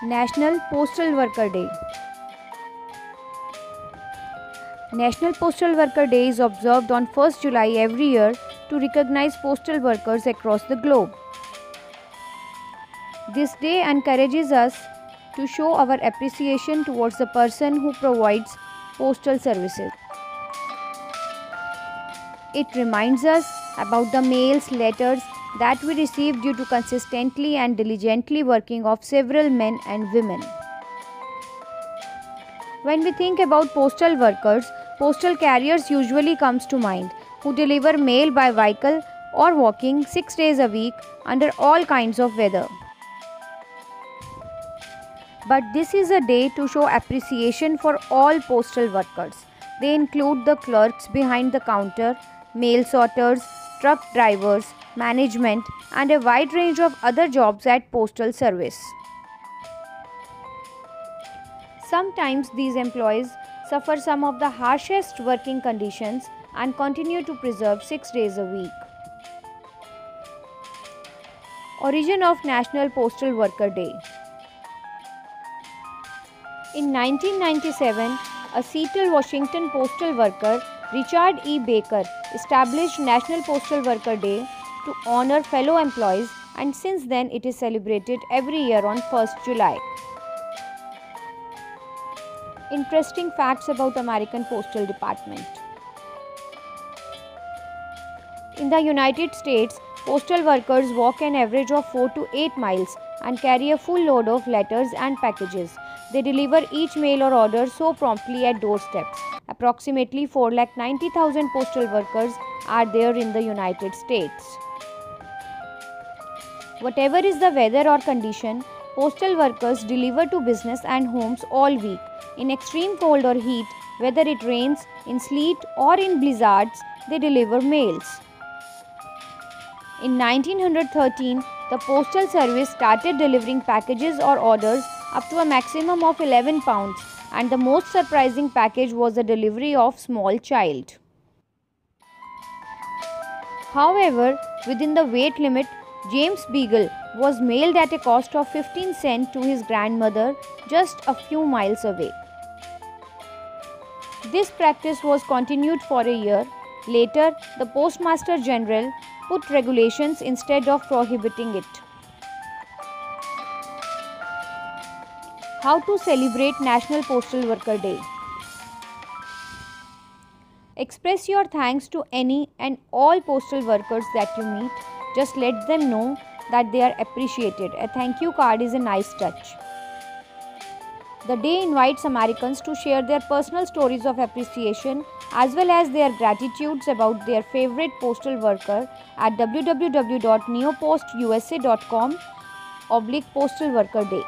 National Postal Worker Day. National Postal Worker Day is observed on 1st July every year to recognize postal workers across the globe. This day encourages us to show our appreciation towards the person who provides postal services. It reminds us about the mails, letters that we receive due to consistently and diligently working of several men and women. When we think about postal workers, postal carriers usually comes to mind, who deliver mail by vehicle or walking 6 days a week under all kinds of weather. But this is a day to show appreciation for all postal workers. They include the clerks behind the counter, mail sorters, truck drivers, management, and a wide range of other jobs at postal service. Sometimes these employees suffer some of the harshest working conditions and continue to preserve 6 days a week. Origin of National Postal Worker Day. In 1997, a Seattle, Washington postal worker, Richard E. Baker, established National Postal Worker Day to honor fellow employees, and since then it is celebrated every year on 1st July. Interesting facts about American Postal Department. In the United States, postal workers walk an average of 4 to 8 miles and carry a full load of letters and packages. They deliver each mail or order so promptly at doorsteps. Approximately 490,000 postal workers are there in the United States. Whatever is the weather or condition, postal workers deliver to business and homes all week. In extreme cold or heat, whether it rains, in sleet or in blizzards, they deliver mails. In 1913, the Postal Service started delivering packages or orders up to a maximum of 11 pounds, and the most surprising package was the delivery of small child. However, within the weight limit, James Beagle was mailed at a cost of 15 cents to his grandmother just a few miles away. This practice was continued for a year. Later, the Postmaster General put regulations instead of prohibiting it. How to celebrate National Postal Worker Day. Express your thanks to any and all postal workers that you meet. Just let them know that they are appreciated. A thank you card is a nice touch. The day invites Americans to share their personal stories of appreciation as well as their gratitudes about their favorite postal worker at www.neopostusa.com/Postal Worker Day.